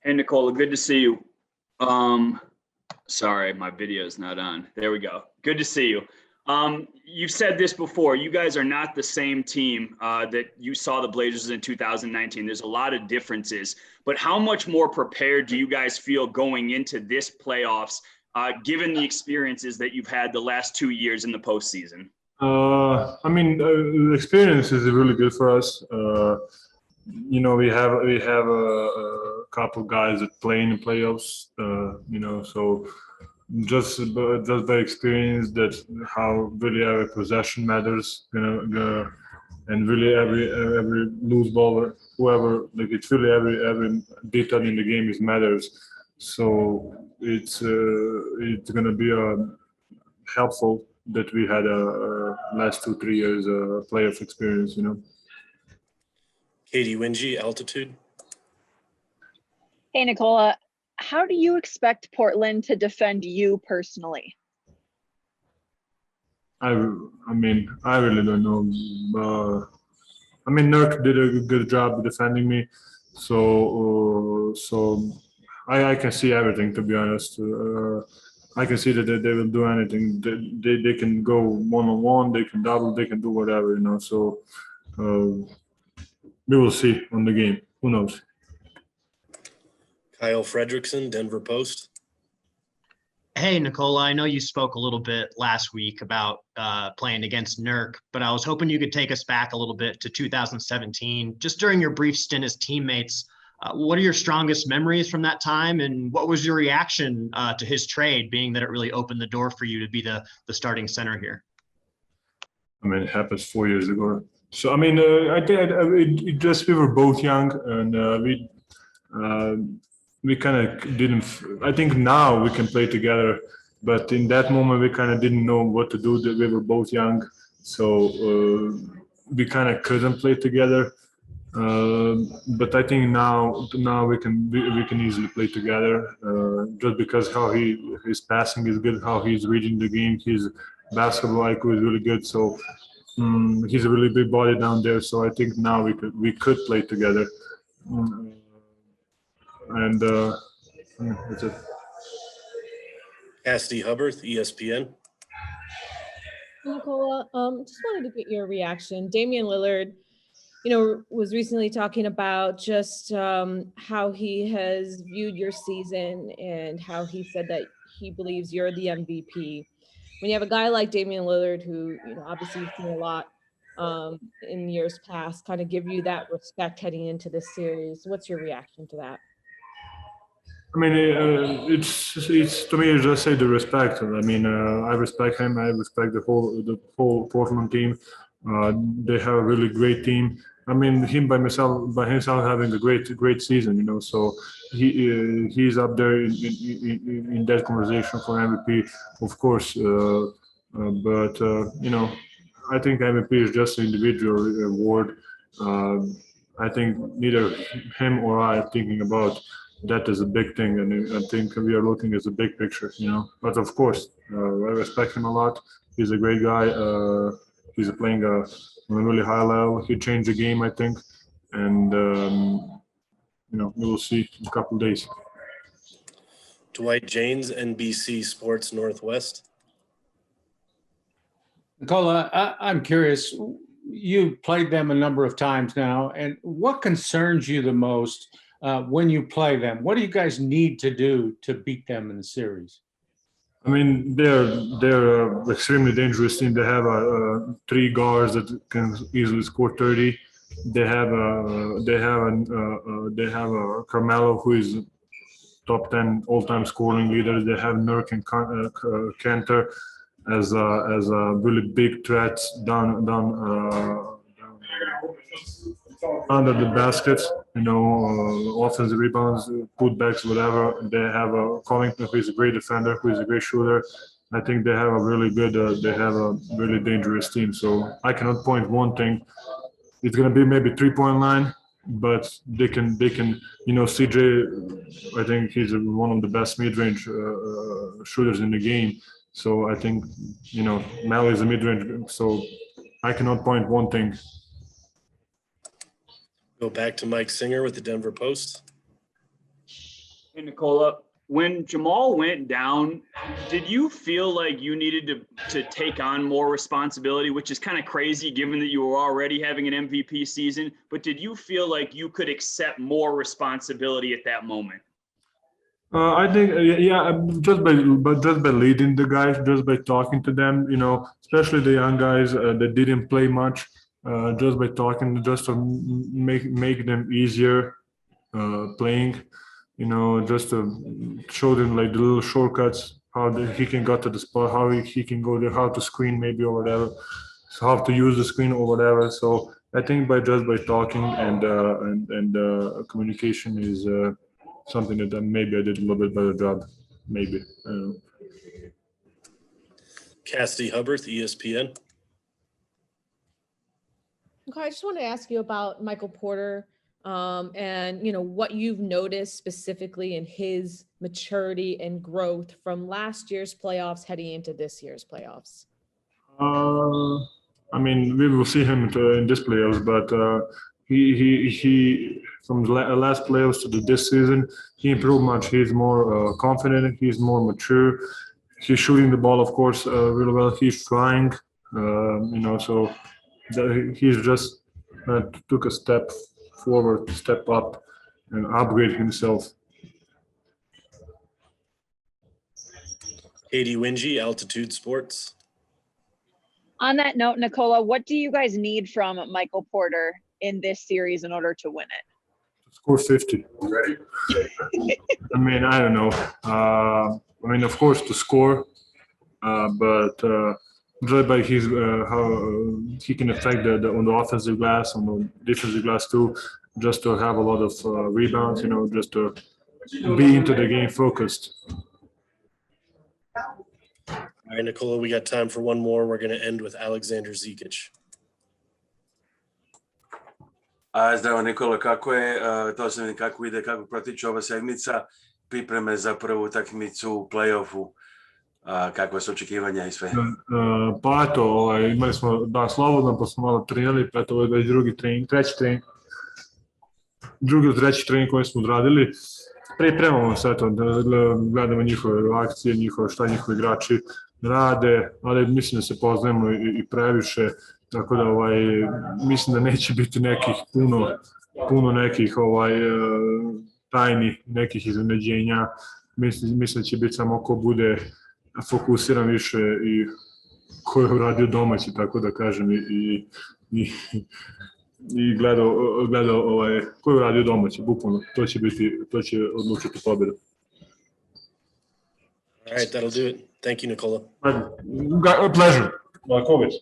Hey, Nikola, good to see you. Sorry, my video is not on. There we go. Good to see you. You've said this before. You guys are not the same team that you saw the Blazers in 2019. There's a lot of differences. But how much more prepared do you guys feel going into this playoffs, given the experiences that you've had the last 2 years in the postseason? The experience is really good for us. We have a couple guys that play in the playoffs. So just by experience that how really every possession matters. And really every loose ball, whoever, like it's really every detail in the game is matters. So it's gonna be helpful that we had a last 2-3 years playoff experience, Katie Wingy, Altitude. Hey, Nikola, how do you expect Portland to defend you personally? I really don't know. Nurk did a good job defending me, so I can see everything, to be honest. I can see that they will do anything. They can go one-on-one, they can double, they can do whatever, So we will see on the game. Who knows? Kyle Fredrickson, Denver Post. Hey, Nikola, I know you spoke a little bit last week about playing against Nurk, but I was hoping you could take us back a little bit to 2017. Just during your brief stint as teammates, what are your strongest memories from that time, and what was your reaction to his trade, being that it really opened the door for you to be the starting center here? It happened 4 years ago. So, I think we were both young, and we kind of didn't. I think now we can play together, but in that moment we kind of didn't know what to do. That we were both young, so we kind of couldn't play together. But I think now we can easily play together, just because how his passing is good, how he's reading the game, his basketball IQ is really good. So he's a really big body down there. So I think now we could play together. And that's it. Cassidy Hubbard, ESPN. Nikola, just wanted to get your reaction. Damian Lillard, was recently talking about just how he has viewed your season and how he said that he believes you're the MVP. When you have a guy like Damian Lillard, who, obviously you've seen a lot in years past, kind of give you that respect heading into this series, what's your reaction to that? It's to me, just say the respect. I respect him. I respect the whole Portland team. They have a really great team. Him by himself having a great season. So he's up there in that conversation for MVP, of course. But I think MVP is just an individual award. I think neither him or I are thinking about that is a big thing, and I think we are looking at the big picture, But of course, I respect him a lot. He's a great guy. He's playing on a really high level. He changed the game, I think, and we will see in a couple of days. Dwight James, NBC Sports Northwest. Nikola, I'm curious. You've played them a number of times now, and what concerns you the most when you play them? What do you guys need to do to beat them in the series? They're extremely dangerous team. They have 3 guards that can easily score 30. They have a Carmelo, who is top 10 all-time scoring leader. They have Nurk and Kanter as really big threats down under the baskets, offensive rebounds, putbacks, whatever. They have a Covington, who is a great defender, who is a great shooter. I think they have a really good, they have a really dangerous team. So I cannot point one thing. It's going to be maybe 3-point line, but they can, CJ, I think he's one of the best mid-range shooters in the game. So I think, Mel is a mid-range. So I cannot point one thing. Go back to Mike Singer with the Denver Post. Hey, Nikola, when Jamal went down, did you feel like you needed to take on more responsibility, which is kind of crazy given that you were already having an MVP season, but did you feel like you could accept more responsibility at that moment? I think, just by leading the guys, just by talking to them, especially the young guys that didn't play much, just by talking, just to make them easier playing, just to show them like the little shortcuts, he can get to the spot, how he can go there, how to screen maybe or whatever, so how to use the screen or whatever. So I think by talking and communication is something that maybe I did a little bit better job, maybe. I don't know. Cassidy Hubbard, ESPN. Okay, I just want to ask you about Michael Porter, and what you've noticed specifically in his maturity and growth from last year's playoffs heading into this year's playoffs. I mean, we will see him in this playoffs, but he from the last playoffs to this season, he improved much. He's more confident. He's more mature. He's shooting the ball, of course, really well. He's trying, so he's just took a step forward, step up, and upgrade himself. Katie Wingy, Altitude Sports. On that note, Nikola, what do you guys need from Michael Porter in this series in order to win it? Score 50. Ready? I mean, I don't know. Of course, to score, but just by his how he can affect on the offensive glass, on the defensive glass too, just to have a lot of rebounds, just to be into the game focused. All right, Nikola, we got time for one more. We're going to end with Alexander Zikic. Zdravo Nikola, kako ide, kako protiče ova sedmica, pripreme za prvu utakmicu u play-offu, kakve su očekivanja i sve? Pa eto, imali smo dan slobodno, pa smo malo trenirali, pa eto, ovo je već drugi ili treći trening koji smo odradili. Pripremamo se, eto, gledamo njihove reakcije, šta njihovi igrači rade, ali mislim da se poznajemo i previše, tako da mislim da neće biti puno nekih tajni, nekih iznenađenja. Mislim da će biti samo ko bude fokusiran više i ko je uradio domaći, tako da kažem, i gledao ko je uradio domaći, bukvalno, to će odlučiti pobedu. All right, that'll do it. Thank you, Nikola. A pleasure. Like always.